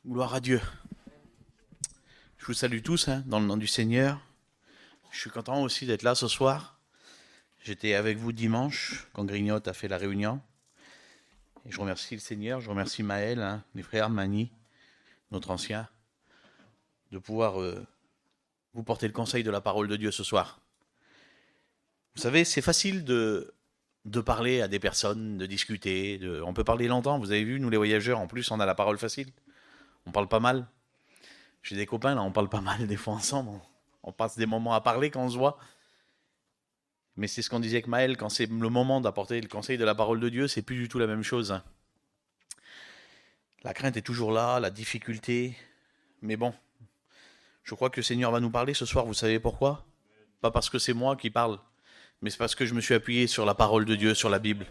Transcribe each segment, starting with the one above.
Gloire à Dieu. Je vous salue tous dans le nom du Seigneur. Je suis content aussi d'être là ce soir. J'étais avec vous dimanche quand Grignotte a fait la réunion. Et je remercie le Seigneur, je remercie Maël, les frères Mani, notre ancien, de pouvoir vous porter le conseil de la parole de Dieu ce soir. Vous savez, c'est facile de parler à des personnes, de discuter. On peut parler longtemps. Vous avez vu, nous les voyageurs, en plus, on a la parole facile. On parle pas mal. J'ai des copains, là, on parle pas mal des fois ensemble. On passe des moments à parler quand on se voit. Mais c'est ce qu'on disait avec Maël, quand c'est le moment d'apporter le conseil de la parole de Dieu, c'est plus du tout la même chose. La crainte est toujours là, la difficulté. Mais bon, je crois que le Seigneur va nous parler ce soir. Vous savez pourquoi ? Pas parce que c'est moi qui parle, mais c'est parce que je me suis appuyé sur la parole de Dieu, sur la Bible.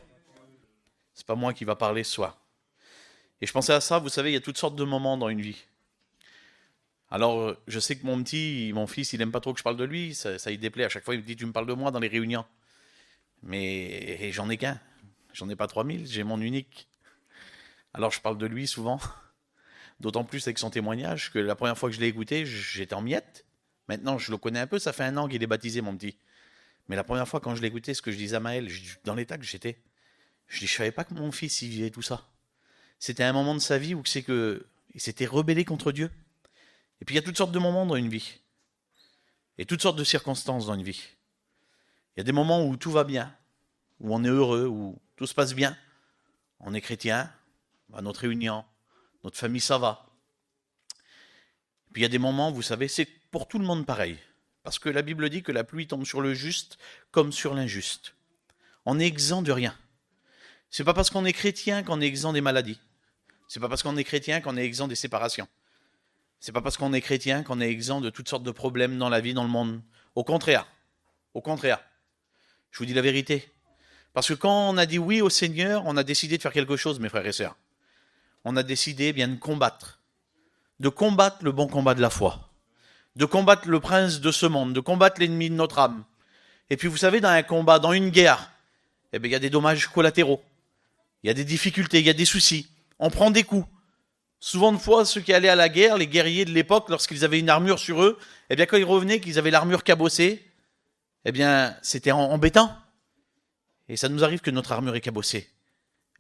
C'est pas moi qui va parler ce soir. Et je pensais à ça, vous savez, il y a toutes sortes de moments dans une vie. Alors, je sais que mon fils, il aime pas trop que je parle de lui, ça lui déplaît. À chaque fois, il me dit, tu me parles de moi dans les réunions. Mais j'en ai qu'un. J'en ai pas 3000, j'ai mon unique. Alors, je parle de lui souvent. D'autant plus avec son témoignage que la première fois que je l'ai écouté, j'étais en miettes. Maintenant, je le connais un peu, ça fait 1 an qu'il est baptisé, mon petit. Mais la première fois, quand je l'ai écouté, ce que je disais à Maël, dans l'état que j'étais, je savais pas que mon fils, il vivait tout ça. C'était un moment de sa vie où c'est que il s'était rebellé contre Dieu. Et puis il y a toutes sortes de moments dans une vie. Et toutes sortes de circonstances dans une vie. Il y a des moments où tout va bien, où on est heureux, où tout se passe bien. On est chrétien, à notre réunion, notre famille ça va. Puis il y a des moments, vous savez, c'est pour tout le monde pareil. Parce que la Bible dit que la pluie tombe sur le juste comme sur l'injuste. On est exempt de rien. C'est pas parce qu'on est chrétien qu'on est exempt des maladies. C'est pas parce qu'on est chrétien qu'on est exempt des séparations. C'est pas parce qu'on est chrétien qu'on est exempt de toutes sortes de problèmes dans la vie, dans le monde. Au contraire. Au contraire. Je vous dis la vérité. Parce que quand on a dit oui au Seigneur, on a décidé de faire quelque chose, mes frères et sœurs. On a décidé bien de combattre. De combattre le bon combat de la foi. De combattre le prince de ce monde. De combattre l'ennemi de notre âme. Et puis vous savez, dans un combat, dans une guerre, eh bien, il y a des dommages collatéraux. Il y a des difficultés, il y a des soucis. On prend des coups. Souvent de fois, ceux qui allaient à la guerre, les guerriers de l'époque, lorsqu'ils avaient une armure sur eux, eh bien, quand ils revenaient, qu'ils avaient l'armure cabossée, eh bien, c'était embêtant. Et ça nous arrive que notre armure est cabossée.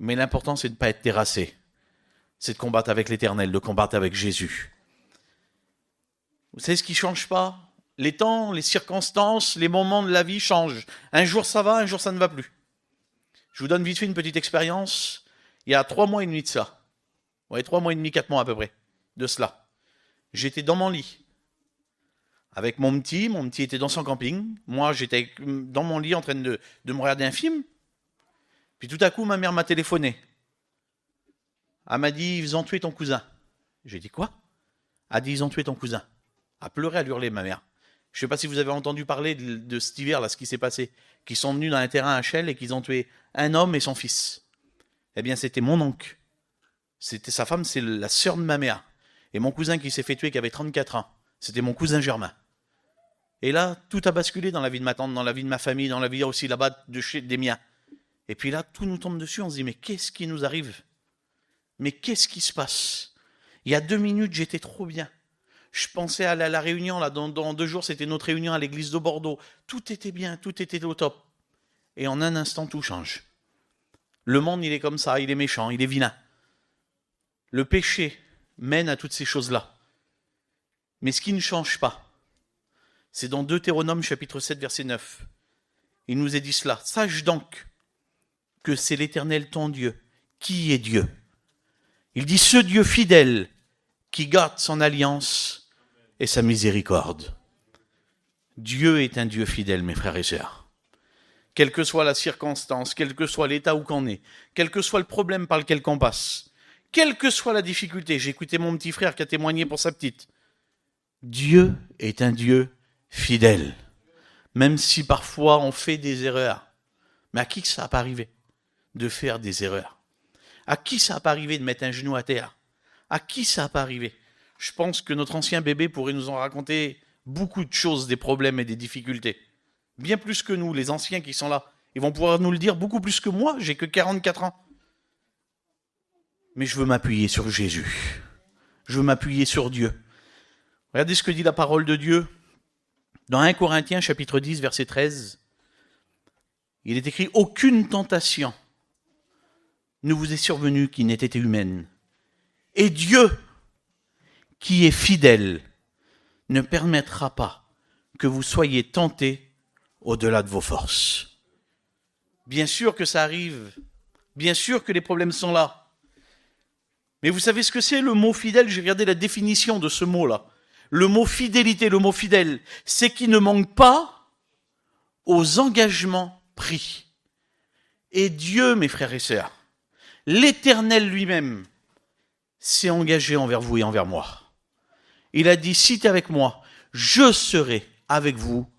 Mais l'important, c'est de ne pas être terrassé. C'est de combattre avec l'Éternel, de combattre avec Jésus. Vous savez ce qui ne change pas ? Les temps, les circonstances, les moments de la vie changent. Un jour ça va, un jour ça ne va plus. Je vous donne vite fait une petite expérience. Il y a 3 mois et demi de ça. Ouais, 3 mois et demi, 4 mois à peu près, de cela. J'étais dans mon lit, avec mon petit était dans son camping, moi j'étais dans mon lit en train de me regarder un film, puis tout à coup ma mère m'a téléphoné. Elle m'a dit, ils ont tué ton cousin. J'ai dit quoi ? Elle a dit, ils ont tué ton cousin. Elle a pleuré, elle hurlait, ma mère. Je ne sais pas si vous avez entendu parler de cet hiver, là, ce qui s'est passé, qu'ils sont venus dans un terrain à Chelles et qu'ils ont tué un homme et son fils. Eh bien, c'était mon oncle. C'était sa femme, c'est la sœur de ma mère. Et mon cousin qui s'est fait tuer, qui avait 34 ans, c'était mon cousin Germain. Et là, tout a basculé dans la vie de ma tante, dans la vie de ma famille, dans la vie aussi là-bas des miens. Et puis là, tout nous tombe dessus, on se dit, mais qu'est-ce qui nous arrive ? Mais qu'est-ce qui se passe ? Il y a 2 minutes, j'étais trop bien. Je pensais à la réunion, là, dans 2 jours, c'était notre réunion à l'église de Bordeaux. Tout était bien, tout était au top. Et en un instant, tout change. Le monde, il est comme ça, il est méchant, il est vilain. Le péché mène à toutes ces choses-là. Mais ce qui ne change pas, c'est dans Deutéronome chapitre 7, verset 9. Il nous est dit cela. Sache donc que c'est l'Éternel ton Dieu qui est Dieu. Il dit ce Dieu fidèle qui garde son alliance et sa miséricorde. Dieu est un Dieu fidèle, mes frères et sœurs. Quelle que soit la circonstance, quel que soit l'état où qu'on est, quel que soit le problème par lequel qu'on passe, quelle que soit la difficulté, j'ai écouté mon petit frère qui a témoigné pour sa petite. Dieu est un Dieu fidèle. Même si parfois on fait des erreurs. Mais à qui ça n'a pas arrivé de faire des erreurs ? À qui ça n'a pas arrivé de mettre un genou à terre ? À qui ça n'a pas arrivé ? Je pense que notre ancien bébé pourrait nous en raconter beaucoup de choses, des problèmes et des difficultés. Bien plus que nous, les anciens qui sont là. Ils vont pouvoir nous le dire beaucoup plus que moi, j'ai que 44 ans. Mais je veux m'appuyer sur Jésus. Je veux m'appuyer sur Dieu. Regardez ce que dit la parole de Dieu. Dans 1 Corinthiens, chapitre 10, verset 13, il est écrit « Aucune tentation ne vous est survenue qui n'ait été humaine. Et Dieu, qui est fidèle, ne permettra pas que vous soyez tentés au-delà de vos forces. » Bien sûr que ça arrive. Bien sûr que les problèmes sont là. Mais vous savez ce que c'est le mot fidèle? J'ai regardé la définition de ce mot-là. Le mot fidélité, le mot fidèle, c'est qu'il ne manque pas aux engagements pris. Et Dieu, mes frères et sœurs, l'Éternel lui-même, s'est engagé envers vous et envers moi. Il a dit, si tu es avec moi, je serai avec vous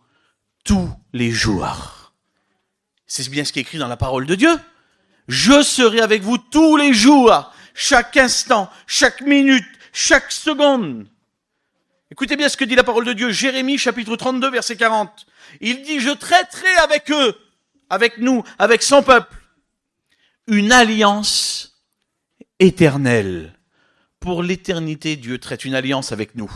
tous les jours. C'est bien ce qui est écrit dans la parole de Dieu. Je serai avec vous tous les jours, chaque instant, chaque minute, chaque seconde. Écoutez bien ce que dit la parole de Dieu, Jérémie chapitre 32 verset 40. Il dit, je traiterai avec eux, avec nous, avec son peuple, une alliance éternelle. Pour l'éternité, Dieu traite une alliance avec nous.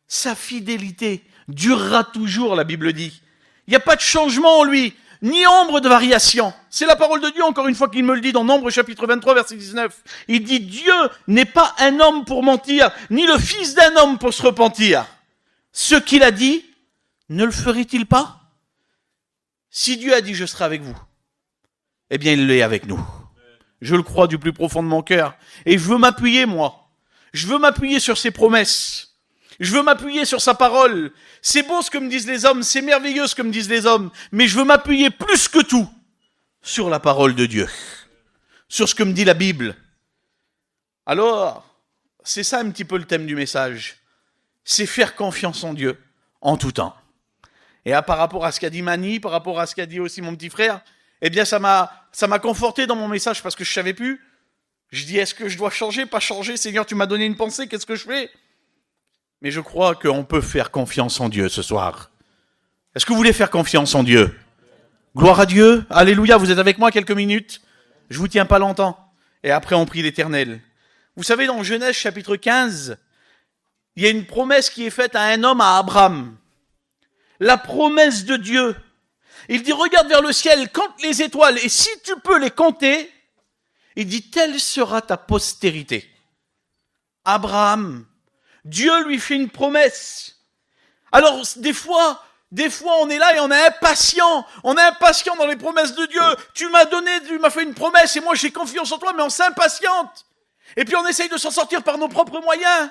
Sa fidélité durera toujours, la Bible dit. Il n'y a pas de changement en lui, ni ombre de variation. C'est la parole de Dieu, encore une fois, qu'il me le dit dans Nombre chapitre 23, verset 19. Il dit, Dieu n'est pas un homme pour mentir, ni le fils d'un homme pour se repentir. Ce qu'il a dit, ne le ferait-il pas? Si Dieu a dit, je serai avec vous, eh bien, il l'est avec nous. Je le crois du plus profond de mon cœur. Et je veux m'appuyer, moi. Je veux m'appuyer sur ses promesses. Je veux m'appuyer sur sa parole. C'est beau ce que me disent les hommes, c'est merveilleux ce que me disent les hommes, mais je veux m'appuyer plus que tout sur la parole de Dieu, sur ce que me dit la Bible. Alors, c'est ça un petit peu le thème du message. C'est faire confiance en Dieu en tout temps. Et par rapport à ce qu'a dit Mani, par rapport à ce qu'a dit aussi mon petit frère, eh bien ça m'a conforté dans mon message parce que je savais plus. Je dis, est-ce que je dois changer, pas changer? Seigneur, tu m'as donné une pensée, qu'est-ce que je fais? Mais je crois qu'on peut faire confiance en Dieu ce soir. Est-ce que vous voulez faire confiance en Dieu? Gloire à Dieu. Alléluia, vous êtes avec moi quelques minutes? Je vous tiens pas longtemps. Et après, on prie l'Éternel. Vous savez, dans Genèse chapitre 15, il y a une promesse qui est faite à un homme, à Abraham. La promesse de Dieu. Il dit, regarde vers le ciel, compte les étoiles, et si tu peux les compter, il dit, telle sera ta postérité. Abraham, Dieu lui fait une promesse. Alors, des fois, on est là et on est impatient. On est impatient dans les promesses de Dieu. Tu m'as fait une promesse et moi j'ai confiance en toi, mais on s'impatiente. Et puis on essaye de s'en sortir par nos propres moyens.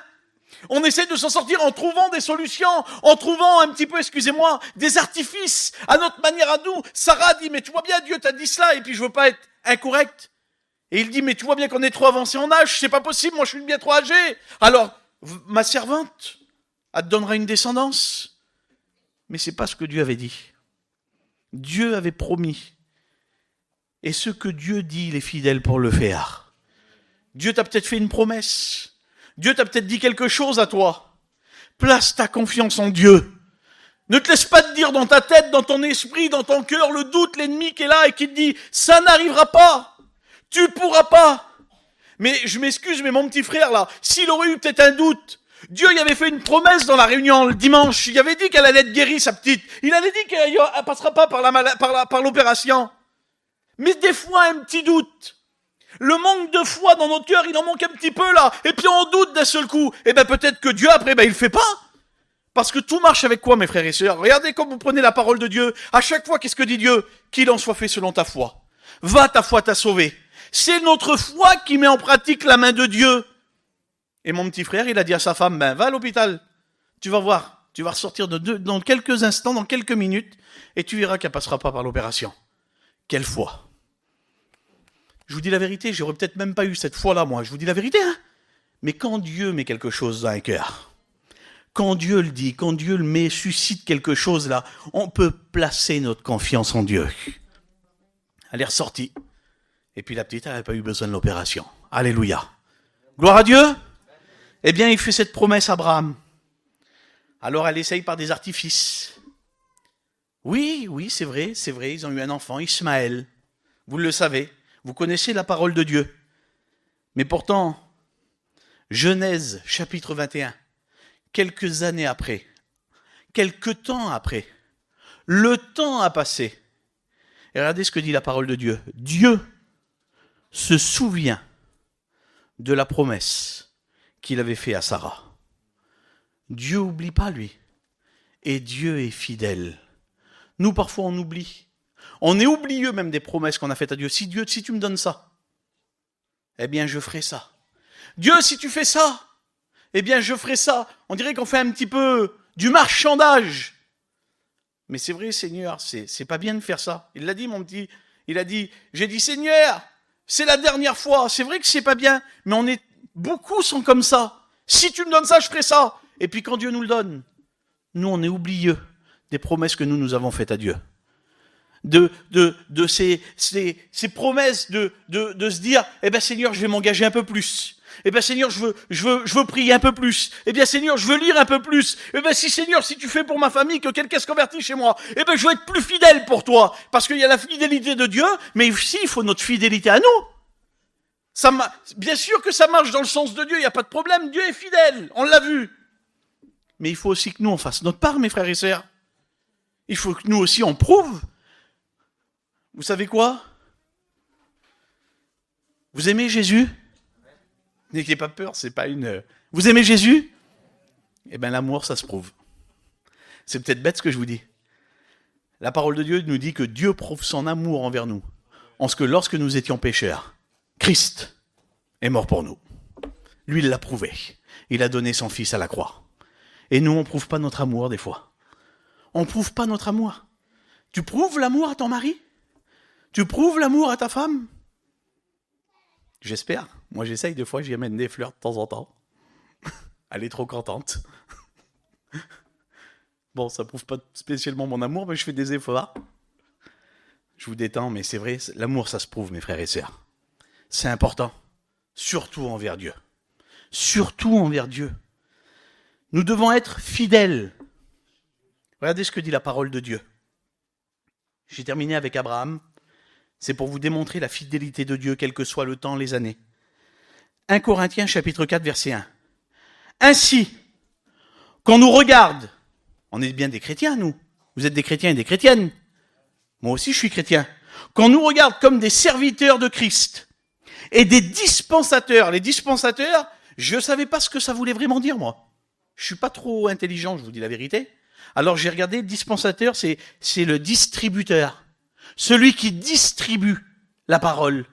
On essaie de s'en sortir en trouvant des solutions, en trouvant un petit peu, excusez-moi, des artifices à notre manière à nous. Sarah dit, mais tu vois bien, Dieu t'a dit cela, et puis je veux pas être incorrect. Et il dit, mais tu vois bien qu'on est trop avancé en âge, c'est pas possible, moi je suis bien trop âgé. Alors, ma servante, elle te donnera une descendance. Mais c'est pas ce que Dieu avait dit. Dieu avait promis. Et ce que Dieu dit, il est fidèle pour le faire. Dieu t'a peut-être fait une promesse. Dieu t'a peut-être dit quelque chose à toi. Place ta confiance en Dieu. Ne te laisse pas te dire dans ta tête, dans ton esprit, dans ton cœur, le doute, l'ennemi qui est là et qui te dit, ça n'arrivera pas. Tu pourras pas. Mais je m'excuse, mais mon petit frère là, s'il aurait eu peut-être un doute, Dieu y avait fait une promesse dans la réunion le dimanche. Il avait dit qu'elle allait être guérie, sa petite. Il avait dit qu'elle ne passera pas par l'opération. Mais des fois, un petit doute. Le manque de foi dans notre cœur, il en manque un petit peu là. Et puis on doute d'un seul coup. Et bien peut-être que Dieu après, il le fait pas. Parce que tout marche avec quoi, mes frères et sœurs? Regardez comme vous prenez la parole de Dieu. À chaque fois, qu'est-ce que dit Dieu? Qu'il en soit fait selon ta foi. Va, ta foi t'a sauvé. C'est notre foi qui met en pratique la main de Dieu. Et mon petit frère, il a dit à sa femme, va à l'hôpital. Tu vas voir. Tu vas ressortir dans quelques instants, dans quelques minutes, et tu verras qu'elle passera pas par l'opération. Quelle foi! Je vous dis la vérité, j'aurais peut-être même pas eu cette foi-là, moi. Je vous dis la vérité, hein. Mais quand Dieu met quelque chose dans un cœur, quand Dieu le dit, quand Dieu le met, suscite quelque chose là, on peut placer notre confiance en Dieu. Elle est ressortie. Et puis la petite, elle n'a pas eu besoin de l'opération. Alléluia. Gloire à Dieu. Eh bien, il fait cette promesse à Abraham. Alors elle essaye par des artifices. Oui, c'est vrai, ils ont eu un enfant, Ismaël. Vous le savez. Vous connaissez la parole de Dieu. Mais pourtant, Genèse, chapitre 21. Quelques années après, quelques temps après, le temps a passé. Et regardez ce que dit la parole de Dieu. Dieu se souvient de la promesse qu'il avait faite à Sarah. Dieu n'oublie pas, lui. Et Dieu est fidèle. Nous, parfois, on oublie. On est oublieux même des promesses qu'on a faites à Dieu. Si Dieu, si tu me donnes ça, eh bien, je ferai ça. Dieu, si tu fais ça, eh bien, je ferai ça. On dirait qu'on fait un petit peu du marchandage. Mais c'est vrai, Seigneur, c'est pas bien de faire ça. Il l'a dit, mon petit. Il a dit, j'ai dit, Seigneur, c'est la dernière fois. C'est vrai que c'est pas bien, mais beaucoup sont comme ça. Si tu me donnes ça, je ferai ça. Et puis quand Dieu nous le donne, nous, on est oublieux des promesses que nous avons faites à Dieu. De ces promesses de se dire, eh ben Seigneur, je vais m'engager un peu plus. Eh bien, Seigneur, je veux prier un peu plus. Eh bien, Seigneur, je veux lire un peu plus. Eh bien, Seigneur, si tu fais pour ma famille que quelqu'un se convertisse chez moi, eh bien, je veux être plus fidèle pour toi. Parce qu'il y a la fidélité de Dieu, mais aussi, il faut notre fidélité à nous. Bien sûr que ça marche dans le sens de Dieu, il n'y a pas de problème. Dieu est fidèle, on l'a vu. Mais il faut aussi que nous, on fasse notre part, mes frères et sœurs. Il faut que nous aussi, on prouve. Vous savez quoi? Vous aimez Jésus? N'ayez pas peur, c'est pas une... Vous aimez Jésus? Eh bien, l'amour, ça se prouve. C'est peut-être bête ce que je vous dis. La parole de Dieu nous dit que Dieu prouve son amour envers nous, en ce que lorsque nous étions pécheurs, Christ est mort pour nous. Lui, il l'a prouvé. Il a donné son Fils à la croix. Et nous, on ne prouve pas notre amour des fois. On ne prouve pas notre amour. Tu prouves l'amour à ton mari? Tu prouves l'amour à ta femme? J'espère. Moi, j'essaye, des fois, j'y amène des fleurs de temps en temps. Elle est trop contente. Bon, ça prouve pas spécialement mon amour, mais je fais des efforts. Je vous détends, mais c'est vrai, l'amour, ça se prouve, mes frères et sœurs. C'est important. Surtout envers Dieu. Surtout envers Dieu. Nous devons être fidèles. Regardez ce que dit la parole de Dieu. J'ai terminé avec Abraham. C'est pour vous démontrer la fidélité de Dieu, quel que soit le temps, les années. 1 Corinthiens, chapitre 4, verset 1. Ainsi, qu'on nous regarde, on est bien des chrétiens, nous. Vous êtes des chrétiens et des chrétiennes. Moi aussi, je suis chrétien. Qu'on nous regarde comme des serviteurs de Christ et des dispensateurs. Les dispensateurs, je ne savais pas ce que ça voulait vraiment dire, moi. Je suis pas trop intelligent, je vous dis la vérité. Alors j'ai regardé, dispensateur, c'est le distributeur. Celui qui distribue la parole.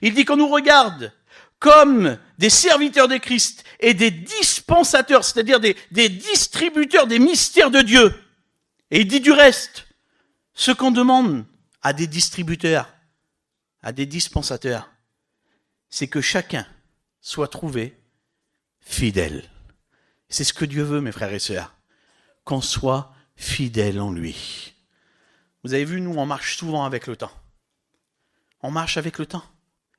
Il dit qu'on nous regarde comme des serviteurs de Christ et des dispensateurs, c'est-à-dire des distributeurs des mystères de Dieu. Et il dit du reste, ce qu'on demande à des distributeurs, à des dispensateurs, c'est que chacun soit trouvé fidèle. C'est ce que Dieu veut, mes frères et sœurs, qu'on soit fidèle en lui. Vous avez vu, nous, on marche souvent avec le temps. On marche avec le temps.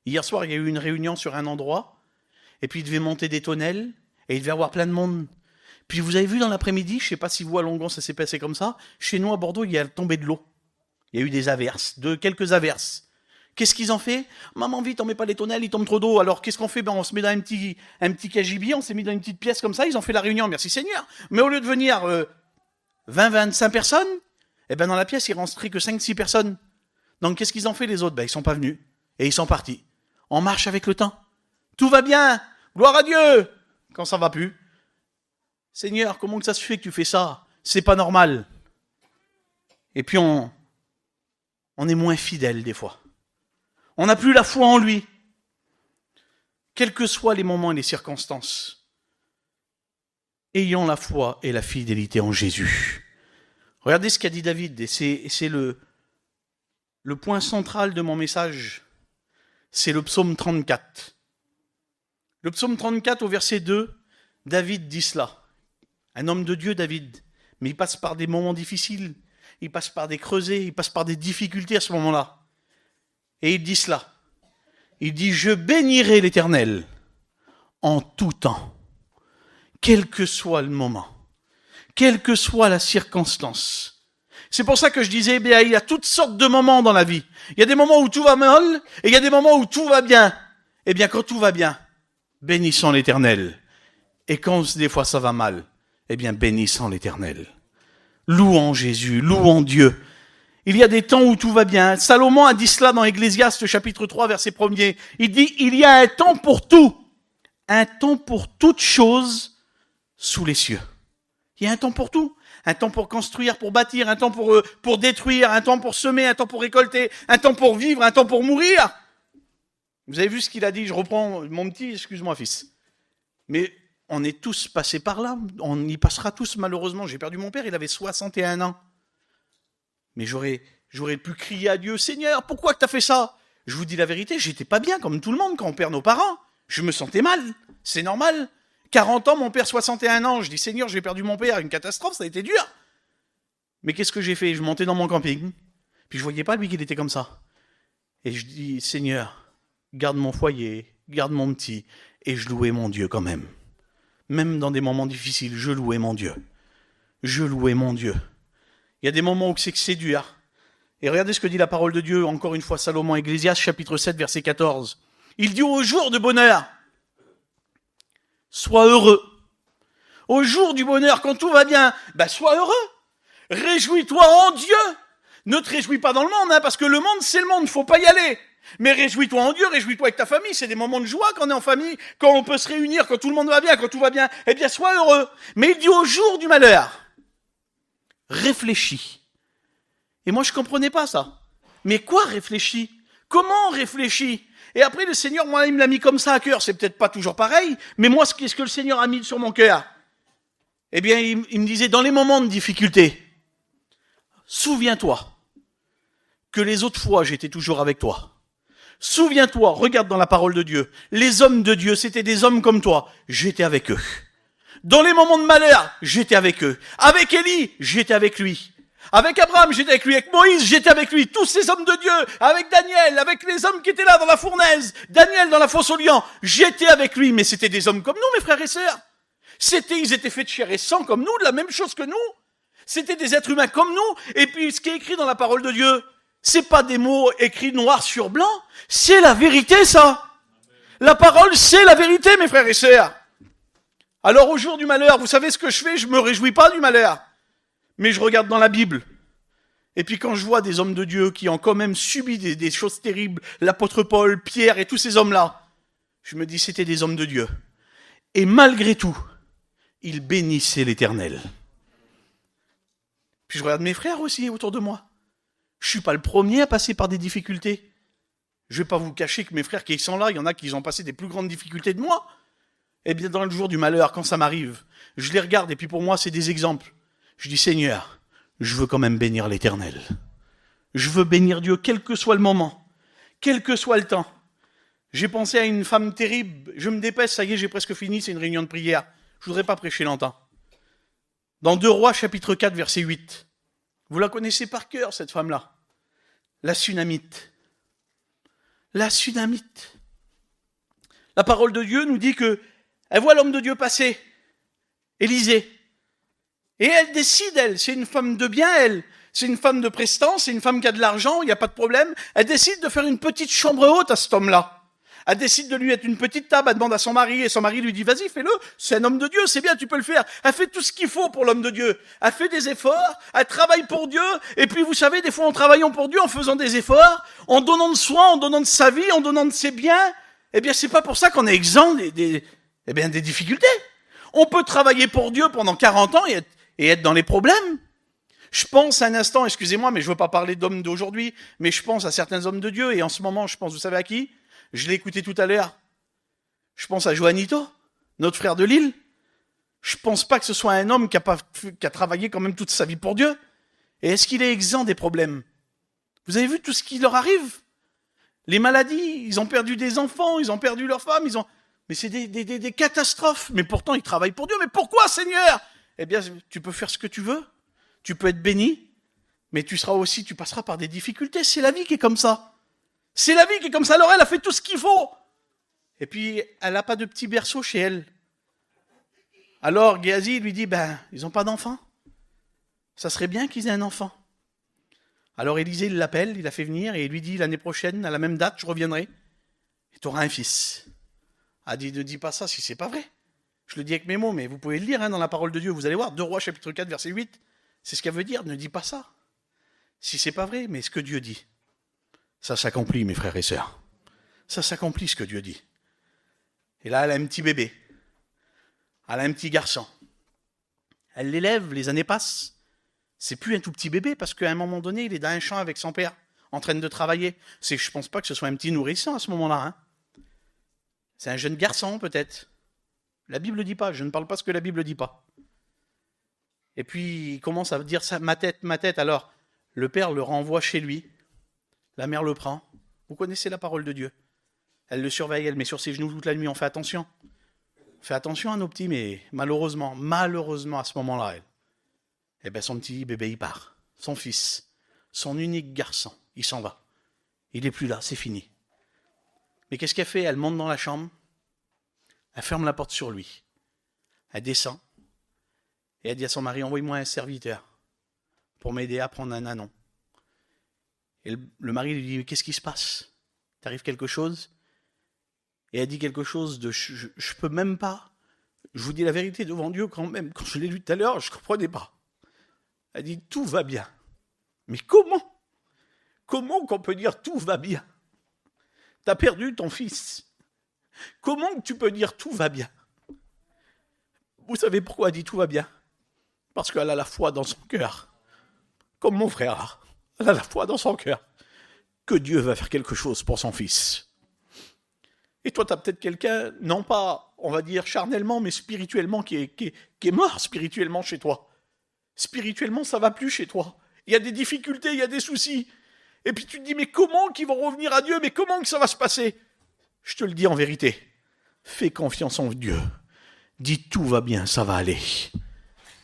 Hier soir, il y a eu une réunion sur un endroit, et puis il devait monter des tonnelles, et il devait y avoir plein de monde. Puis vous avez vu dans l'après-midi, je ne sais pas si vous, à Longon, ça s'est passé comme ça, chez nous, à Bordeaux, il y a tombé de l'eau. Il y a eu des averses, quelques averses. Qu'est-ce qu'ils ont fait? Maman, vite, on met pas les tonnelles, il tombe trop d'eau. Alors, qu'est-ce qu'on fait? On se met dans un petit cagibi, on s'est mis dans une petite pièce comme ça, ils ont fait la réunion, merci Seigneur. Mais au lieu de venir 20-25 personnes, eh ben dans la pièce, il ne resterait que 5-6 personnes. Donc, qu'est-ce qu'ils ont fait les autres? Ils ne sont pas venus. Et ils sont partis. On marche avec le temps. Tout va bien. Gloire à Dieu. Quand ça ne va plus. Seigneur, comment que ça se fait que tu fais ça? C'est pas normal. Et puis, on est moins fidèle des fois. On n'a plus la foi en lui. Quels que soient les moments et les circonstances. Ayons la foi et la fidélité en Jésus. Regardez ce qu'a dit David, et c'est le point central de mon message. C'est le psaume 34. Le psaume 34 au verset 2, David dit cela. Un homme de Dieu, David, mais il passe par des moments difficiles, il passe par des creusets, il passe par des difficultés à ce moment-là. Et il dit cela. Il dit, je bénirai l'Éternel en tout temps, quel que soit le moment, quelle que soit la circonstance. C'est pour ça que je disais, il y a toutes sortes de moments dans la vie. Il y a des moments où tout va mal, et il y a des moments où tout va bien. Eh bien, quand tout va bien, bénissons l'Éternel. Et quand des fois ça va mal, eh bien bénissons l'Éternel. Louons Jésus, louons Dieu. Il y a des temps où tout va bien. Salomon a dit cela dans Ecclésiaste chapitre 3 verset 1er. Il dit, il y a un temps pour tout. Un temps pour toute chose sous les cieux. Il y a un temps pour tout. Un temps pour construire, pour bâtir, un temps pour détruire, un temps pour semer, un temps pour récolter, un temps pour vivre, un temps pour mourir. Vous avez vu ce qu'il a dit? Je reprends mon petit, excuse-moi fils. Mais on est tous passés par là. On y passera tous malheureusement. J'ai perdu mon père, il avait 61 ans. Mais j'aurais pu crier à Dieu, Seigneur, pourquoi que tu as fait ça? Je vous dis la vérité, j'étais pas bien comme tout le monde quand on perd nos parents. Je me sentais mal, c'est normal. 40 ans, mon père 61 ans, je dis Seigneur, j'ai perdu mon père, une catastrophe, ça a été dur. Mais qu'est-ce que j'ai fait? Je montais dans mon camping, puis je voyais pas lui qu'il était comme ça. Et je dis Seigneur, garde mon foyer, garde mon petit, et je louais mon Dieu quand même. Même dans des moments difficiles, je louais mon Dieu. Je louais mon Dieu. Il y a des moments où c'est dur. Et regardez ce que dit la parole de Dieu, encore une fois, Salomon, Ecclésiaste, chapitre 7, verset 14. Il dit au jour de bonheur, sois heureux. Au jour du bonheur, quand tout va bien, sois heureux. Réjouis-toi en Dieu. Ne te réjouis pas dans le monde, parce que le monde, c'est le monde, faut pas y aller. Mais réjouis-toi en Dieu, réjouis-toi avec ta famille. C'est des moments de joie quand on est en famille, quand on peut se réunir, quand tout le monde va bien, quand tout va bien. Eh bien, sois heureux. Mais il dit au jour du malheur, réfléchis. Et moi, je comprenais pas ça. Mais quoi réfléchis? Comment réfléchis? Et après, le Seigneur, moi, il me l'a mis comme ça à cœur. C'est peut-être pas toujours pareil, mais moi, qu'est-ce que le Seigneur a mis sur mon cœur? Eh bien, il me disait, dans les moments de difficulté, souviens-toi que les autres fois, j'étais toujours avec toi. Souviens-toi, regarde dans la parole de Dieu. Les hommes de Dieu, c'était des hommes comme toi. J'étais avec eux. Dans les moments de malheur, j'étais avec eux. Avec Élie, j'étais avec lui. Avec Abraham, j'étais avec lui. Avec Moïse, j'étais avec lui. Tous ces hommes de Dieu. Avec Daniel, avec les hommes qui étaient là dans la fournaise. Daniel dans la fosse aux lions. J'étais avec lui. Mais c'était des hommes comme nous, mes frères et sœurs. Ils étaient faits de chair et sang comme nous, de la même chose que nous. C'était des êtres humains comme nous. Et puis, ce qui est écrit dans la parole de Dieu, c'est pas des mots écrits noir sur blanc. C'est la vérité, ça. La parole, c'est la vérité, mes frères et sœurs. Alors, au jour du malheur, vous savez ce que je fais? Je me réjouis pas du malheur. Mais je regarde dans la Bible. Et puis quand je vois des hommes de Dieu qui ont quand même subi des choses terribles, l'apôtre Paul, Pierre et tous ces hommes-là, je me dis c'était des hommes de Dieu. Et malgré tout, ils bénissaient l'Éternel. Puis je regarde mes frères aussi autour de moi. Je suis pas le premier à passer par des difficultés. Je vais pas vous cacher que mes frères qui sont là, il y en a qui ont passé des plus grandes difficultés de moi. Eh bien dans le jour du malheur, quand ça m'arrive, je les regarde et puis pour moi c'est des exemples. Je dis, Seigneur, je veux quand même bénir l'Éternel. Je veux bénir Dieu, quel que soit le moment, quel que soit le temps. J'ai pensé à une femme terrible. Je me dépêche, ça y est, j'ai presque fini, c'est une réunion de prière. Je voudrais pas prêcher longtemps. Dans 2 Rois, chapitre 4, verset 8. Vous la connaissez par cœur, cette femme-là. La Sunamite. La Sunamite. La parole de Dieu nous dit que elle voit l'homme de Dieu passer, Élisée. Et elle décide, c'est une femme de bien, c'est une femme de prestance, c'est une femme qui a de l'argent, il n'y a pas de problème. Elle décide de faire une petite chambre haute à cet homme-là. Elle décide de lui mettre une petite table, elle demande à son mari, et son mari lui dit, vas-y, fais-le, c'est un homme de Dieu, c'est bien, tu peux le faire. Elle fait tout ce qu'il faut pour l'homme de Dieu. Elle fait des efforts, elle travaille pour Dieu, et puis vous savez, des fois en travaillant pour Dieu, en faisant des efforts, en donnant de soi, en donnant de sa vie, en donnant de ses biens, eh bien c'est pas pour ça qu'on est exempt des difficultés. On peut travailler pour Dieu pendant 40 ans et être dans les problèmes. Je pense un instant, excusez-moi, mais je ne veux pas parler d'hommes d'aujourd'hui, mais je pense à certains hommes de Dieu, et en ce moment, je pense, vous savez à qui? Je l'ai écouté tout à l'heure. Je pense à Joannito, notre frère de Lille. Je ne pense pas que ce soit un homme qui a travaillé quand même toute sa vie pour Dieu. Et est-ce qu'il est exempt des problèmes? Vous avez vu tout ce qui leur arrive? Les maladies, ils ont perdu des enfants, ils ont perdu leurs femmes, mais c'est des catastrophes. Mais pourtant, ils travaillent pour Dieu. Mais pourquoi, Seigneur? Eh bien, tu peux faire ce que tu veux. Tu peux être béni. Mais tu passeras par des difficultés. C'est la vie qui est comme ça. C'est la vie qui est comme ça. Alors, elle a fait tout ce qu'il faut. Et puis, elle n'a pas de petit berceau chez elle. Alors, Géasi lui dit, ils n'ont pas d'enfant. Ça serait bien qu'ils aient un enfant. Alors, Élisée, il l'appelle, il l'a fait venir et il lui dit, l'année prochaine, à la même date, je reviendrai. Et tu auras un fils. a dit, ne dis pas ça si c'est pas vrai. Je le dis avec mes mots, mais vous pouvez le lire dans la parole de Dieu, vous allez voir, 2 Rois chapitre 4, verset 8, c'est ce qu'elle veut dire, ne dis pas ça. Si c'est pas vrai, mais ce que Dieu dit, ça s'accomplit, mes frères et sœurs. Ça s'accomplit ce que Dieu dit. Et là, elle a un petit bébé. Elle a un petit garçon. Elle l'élève, les années passent. C'est plus un tout petit bébé, parce qu'à un moment donné, il est dans un champ avec son père, en train de travailler. Je pense pas que ce soit un petit nourrisson à ce moment-là. C'est un jeune garçon, peut-être. La Bible ne dit pas, je ne parle pas ce que la Bible ne dit pas. Et puis, il commence à dire ça, ma tête. Alors, le père le renvoie chez lui. La mère le prend. Vous connaissez la parole de Dieu. Elle le surveille, elle met sur ses genoux toute la nuit. On fait attention. On fait attention à nos petits, mais malheureusement, à ce moment-là, son petit bébé, il part. Son fils, son unique garçon, il s'en va. Il n'est plus là, c'est fini. Mais qu'est-ce qu'elle fait? Elle monte dans la chambre. Elle ferme la porte sur lui. Elle descend. Et elle dit à son mari, envoie-moi un serviteur pour m'aider à prendre un ânon. Et le mari lui dit, qu'est-ce qui se passe? T'arrive quelque chose? Et elle dit quelque chose de, je peux même pas, je vous dis la vérité devant Dieu quand même, quand je l'ai lu tout à l'heure, je ne comprenais pas. Elle dit, tout va bien. Mais comment? Comment qu'on peut dire tout va bien? T'as perdu ton fils. Comment tu peux dire tout va bien? Vous savez pourquoi elle dit tout va bien? Parce qu'elle a la foi dans son cœur. Comme mon frère, elle a la foi dans son cœur. Que Dieu va faire quelque chose pour son fils. Et toi, tu as peut-être quelqu'un, non pas, on va dire, charnellement, mais spirituellement, qui est mort spirituellement chez toi. Spirituellement, ça va plus chez toi. Il y a des difficultés, il y a des soucis. Et puis tu te dis, mais comment qu'ils vont revenir à Dieu? Mais comment que ça va se passer? Je te le dis en vérité. Fais confiance en Dieu. Dis, tout va bien, ça va aller.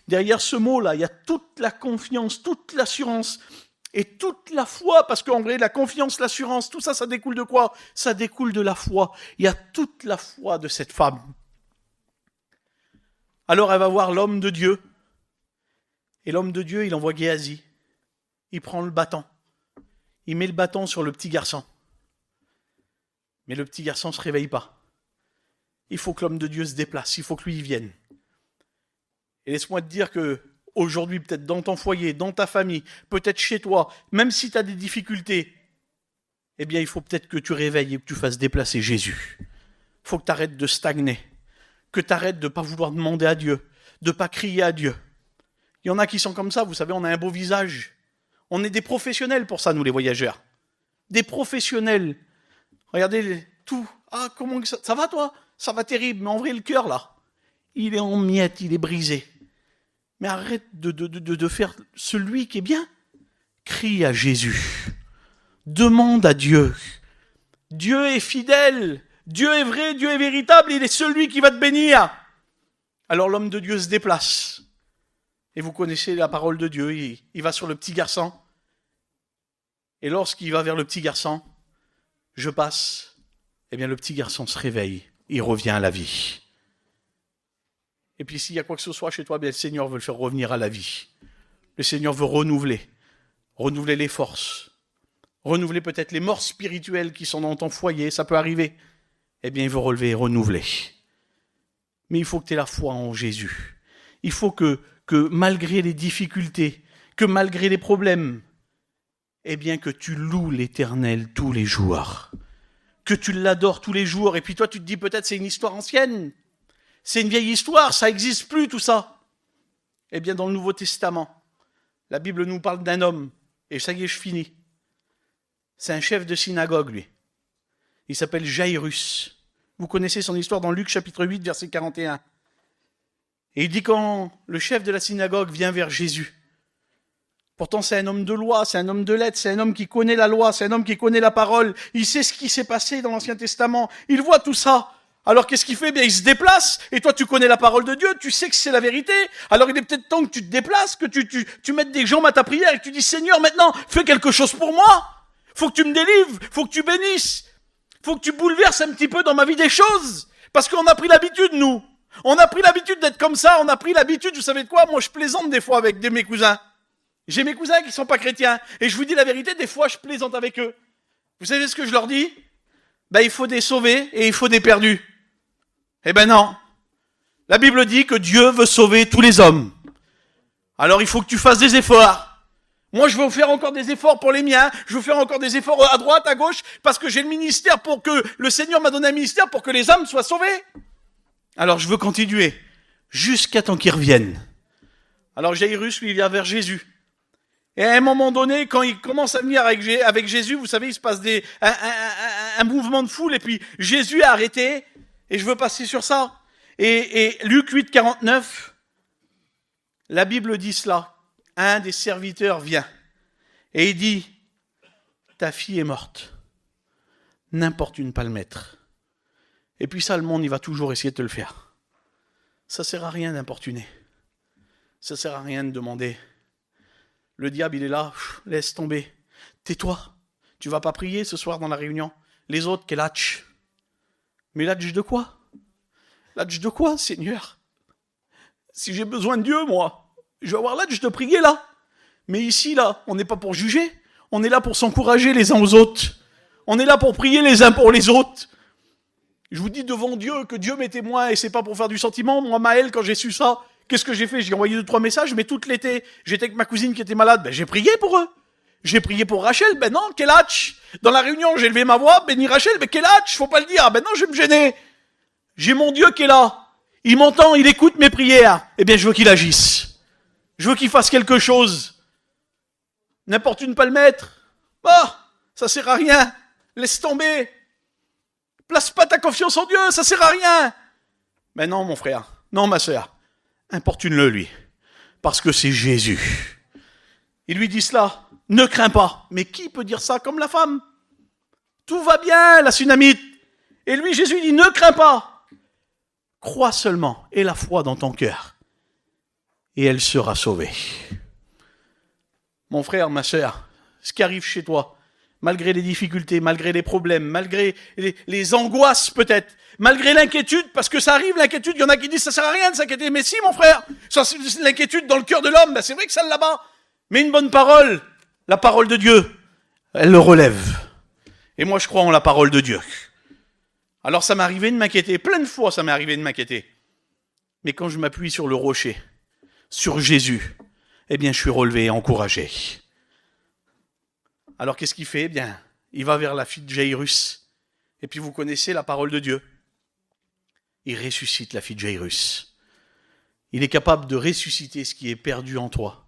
Derrière ce mot-là, il y a toute la confiance, toute l'assurance et toute la foi, parce qu'en vrai, la confiance, l'assurance, tout ça, ça découle de quoi? Ça découle de la foi. Il y a toute la foi de cette femme. Alors elle va voir l'homme de Dieu. Et l'homme de Dieu, il envoie Géasi. Il prend le bâton. Il met le bâton sur le petit garçon. Mais le petit garçon ne se réveille pas. Il faut que l'homme de Dieu se déplace. Il faut que lui y vienne. Et laisse-moi te dire que aujourd'hui, peut-être dans ton foyer, dans ta famille, peut-être chez toi, même si tu as des difficultés, eh bien, il faut peut-être que tu réveilles et que tu fasses déplacer Jésus. Il faut que tu arrêtes de stagner, que tu arrêtes de ne pas vouloir demander à Dieu, de ne pas crier à Dieu. Il y en a qui sont comme ça, vous savez, on a un beau visage. On est des professionnels pour ça, nous les voyageurs. Des professionnels. Regardez tout. Ah, comment ça va toi? Ça va terrible, mais en vrai, le cœur, là, il est en miettes, il est brisé. Mais arrête de faire celui qui est bien. Crie à Jésus. Demande à Dieu. Dieu est fidèle. Dieu est vrai, Dieu est véritable. Il est celui qui va te bénir. Alors l'homme de Dieu se déplace. Et vous connaissez la parole de Dieu. Il va sur le petit garçon. Et lorsqu'il va vers le petit garçon, je passe. Eh bien le petit garçon se réveille. Il revient à la vie. Et puis s'il y a quoi que ce soit chez toi, bien, le Seigneur veut le faire revenir à la vie. Le Seigneur veut renouveler les forces, renouveler peut-être les morts spirituelles qui sont dans ton foyer, ça peut arriver. Eh bien, il veut relever et renouveler. Mais il faut que tu aies la foi en Jésus. Il faut que malgré les difficultés, que malgré les problèmes, eh bien, que tu loues l'Éternel tous les jours. Que tu l'adores tous les jours. Et puis toi, tu te dis peut-être c'est une histoire ancienne. C'est une vieille histoire, ça n'existe plus tout ça. Eh bien, dans le Nouveau Testament, la Bible nous parle d'un homme, et ça y est, je finis. C'est un chef de synagogue, lui. Il s'appelle Jairus. Vous connaissez son histoire dans Luc chapitre 8, verset 41. Et il dit quand le chef de la synagogue vient vers Jésus, pourtant c'est un homme de loi, c'est un homme de lettres, c'est un homme qui connaît la loi, c'est un homme qui connaît la parole, il sait ce qui s'est passé dans l'Ancien Testament, il voit tout ça. Alors qu'est-ce qu'il fait? Bien, il se déplace, et toi tu connais la parole de Dieu, tu sais que c'est la vérité, alors il est peut-être temps que tu te déplaces, que tu mettes des jambes à ta prière et que tu dis Seigneur maintenant, fais quelque chose pour moi, faut que tu me délivres, faut que tu bénisses, faut que tu bouleverses un petit peu dans ma vie des choses, parce qu'on a pris l'habitude nous, on a pris l'habitude d'être comme ça, on a pris l'habitude, vous savez de quoi? Moi je plaisante des fois avec mes cousins, j'ai mes cousins qui sont pas chrétiens, et je vous dis la vérité, des fois je plaisante avec eux, vous savez ce que je leur dis? Ben il faut des sauvés et il faut des perdus. Eh ben non. La Bible dit que Dieu veut sauver tous les hommes. Alors il faut que tu fasses des efforts. Moi, je veux faire encore des efforts pour les miens. Je veux faire encore des efforts à droite, à gauche, parce que j'ai le ministère pour que le Seigneur m'a donné un ministère pour que les âmes soient sauvées. Alors je veux continuer jusqu'à temps qu'ils reviennent. Alors Jairus, lui, il vient vers Jésus. Et à un moment donné, quand il commence à venir avec Jésus, vous savez, il se passe un mouvement de foule, et puis Jésus a arrêté, et je veux passer sur ça. Et Luc 8, 49, la Bible dit cela. Un des serviteurs vient, et il dit, ta fille est morte, n'importune pas le mettre. Et puis ça, le monde, il va toujours essayer de te le faire. Ça sert à rien d'importuner. Ça sert à rien de demander. Le diable, il est là, laisse tomber. Tais-toi. Tu vas pas prier ce soir dans la réunion. Les autres, quel hatch? Mais l'hatch de quoi? L'hatch de quoi, Seigneur? Si j'ai besoin de Dieu, moi, je vais avoir l'hatch de prier là. Mais ici, là, on n'est pas pour juger. On est là pour s'encourager les uns aux autres. On est là pour prier les uns pour les autres. Je vous dis devant Dieu que Dieu m'est témoin, et c'est pas pour faire du sentiment. Moi, Maël, quand j'ai su ça, qu'est-ce que j'ai fait? J'ai envoyé 2-3 messages, mais tout l'été, j'étais avec ma cousine qui était malade. Ben, j'ai prié pour eux. J'ai prié pour Rachel. Ben non, quel hatch? Dans la réunion, j'ai levé ma voix. Béni Rachel, mais quel hatch? Faut pas le dire. Ben non, je vais me gêner. J'ai mon Dieu qui est là. Il m'entend, il écoute mes prières. Eh bien, je veux qu'il agisse. Je veux qu'il fasse quelque chose. N'importe une pas le mettre. Bah, ça sert à rien. Laisse tomber. Place pas ta confiance en Dieu, ça sert à rien. Mais non, mon frère. Non, ma sœur. Importune-le, lui. Parce que c'est Jésus. Il lui dit cela. Ne crains pas. Mais qui peut dire ça comme la femme? Tout va bien, la Sunamite. Et lui, Jésus dit, ne crains pas. Crois seulement. Et la foi dans ton cœur. Et elle sera sauvée. Mon frère, ma sœur, ce qui arrive chez toi, malgré les difficultés, malgré les problèmes, malgré les angoisses peut-être, malgré l'inquiétude, parce que ça arrive, l'inquiétude, il y en a qui disent ça sert à rien de s'inquiéter. Mais si, mon frère, l'inquiétude dans le cœur de l'homme, ben c'est vrai que ça l'abat. Mais une bonne parole, la parole de Dieu, elle le relève. Et moi, je crois en la parole de Dieu. Alors ça m'est arrivé de m'inquiéter, plein de fois ça m'est arrivé de m'inquiéter. Mais quand je m'appuie sur le rocher, sur Jésus, eh bien, je suis relevé et encouragé. Alors, qu'est-ce qu'il fait? Eh bien, il va vers la fille de Jairus. Et puis, vous connaissez la parole de Dieu. Il ressuscite la fille de Jairus. Il est capable de ressusciter ce qui est perdu en toi.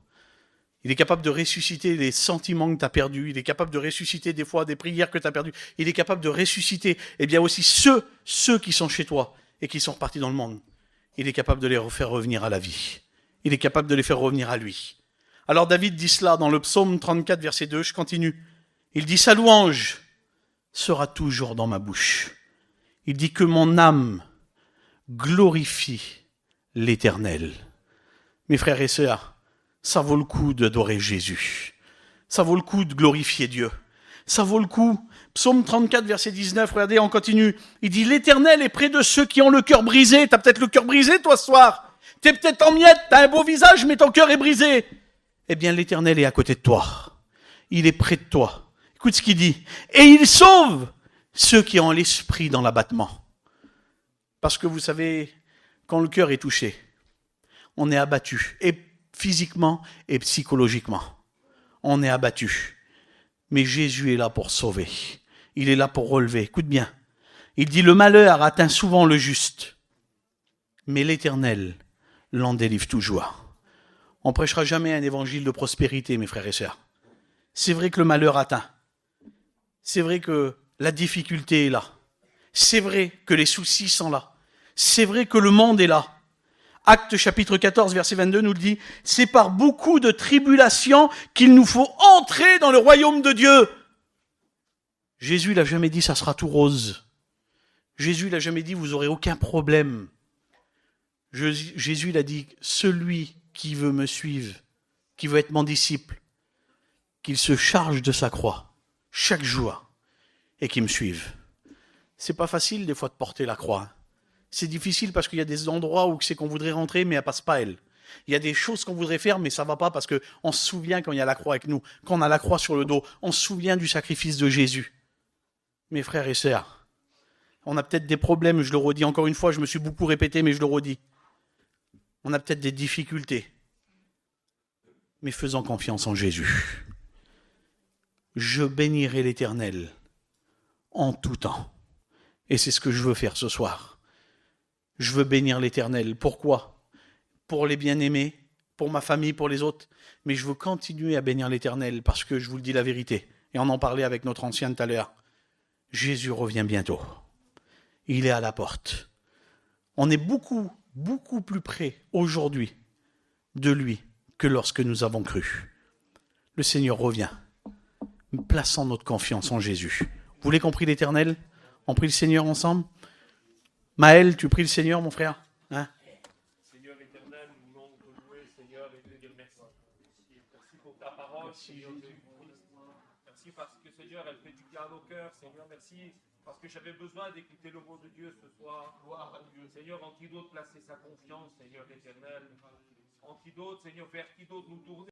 Il est capable de ressusciter les sentiments que tu as perdus. Il est capable de ressusciter des fois des prières que tu as perdues. Il est capable de ressusciter, eh bien, aussi ceux qui sont chez toi et qui sont repartis dans le monde. Il est capable de les faire revenir à la vie. Il est capable de les faire revenir à lui. Alors David dit cela dans le psaume 34, verset 2, je continue. Il dit, sa louange sera toujours dans ma bouche. Il dit que mon âme glorifie l'Éternel. Mes frères et sœurs, ça vaut le coup d'adorer Jésus. Ça vaut le coup de glorifier Dieu. Ça vaut le coup. Psaume 34, verset 19, regardez, on continue. Il dit, l'Éternel est près de ceux qui ont le cœur brisé. T'as peut-être le cœur brisé, toi, ce soir. T'es peut-être en miettes, t'as un beau visage, mais ton cœur est brisé. Eh bien, l'Éternel est à côté de toi. Il est près de toi. Écoute ce qu'il dit. Et il sauve ceux qui ont l'esprit dans l'abattement. Parce que vous savez, quand le cœur est touché, on est abattu. Et physiquement et psychologiquement. On est abattu. Mais Jésus est là pour sauver. Il est là pour relever. Écoute bien. Il dit, le malheur atteint souvent le juste. Mais l'Éternel l'en délivre toujours. On ne prêchera jamais un évangile de prospérité, mes frères et sœurs. C'est vrai que le malheur atteint. C'est vrai que la difficulté est là. C'est vrai que les soucis sont là. C'est vrai que le monde est là. Actes chapitre 14, verset 22 nous le dit, c'est par beaucoup de tribulations qu'il nous faut entrer dans le royaume de Dieu. Jésus l'a jamais dit, ça sera tout rose. Jésus l'a jamais dit, vous aurez aucun problème. Jésus l'a dit, celui qui veut me suivre, qui veut être mon disciple, qu'il se charge de sa croix chaque jour et qu'il me suive. C'est pas facile des fois de porter la croix. C'est difficile parce qu'il y a des endroits où c'est qu'on voudrait rentrer mais elle passe pas elle. Il y a des choses qu'on voudrait faire mais ça va pas parce que on se souvient quand il y a la croix avec nous, quand on a la croix sur le dos, on se souvient du sacrifice de Jésus. Mes frères et sœurs, On a peut-être des problèmes, je le redis encore une fois, je me suis beaucoup répété, mais je le redis. On a peut-être des difficultés. Mais faisons confiance en Jésus. Je bénirai l'Éternel en tout temps. Et c'est ce que je veux faire ce soir. Je veux bénir l'Éternel. Pourquoi? Pour les bien-aimés, pour ma famille, pour les autres. Mais je veux continuer à bénir l'Éternel parce que je vous le dis la vérité. Et on en parlait avec notre ancien tout à l'heure. Jésus revient bientôt. Il est à la porte. On est beaucoup, beaucoup plus près aujourd'hui de lui que lorsque nous avons cru. Le Seigneur revient. Plaçons notre confiance en Jésus. Vous voulez qu'on prie l'Éternel? On prie le Seigneur ensemble? Maël, tu pries le Seigneur, mon frère? Hein? Seigneur éternel, nous voulons te louer, Seigneur, et te dire merci. Merci pour ta parole, Seigneur Jésus-Christ. Merci parce que, Seigneur, elle fait du bien à nos cœurs. Seigneur, merci parce que j'avais besoin d'écouter le mot de Dieu ce soir. Gloire à Dieu. Seigneur, en qui d'autre placer sa confiance, Seigneur éternel. En qui d'autre, Seigneur, vers qui d'autre nous tourner.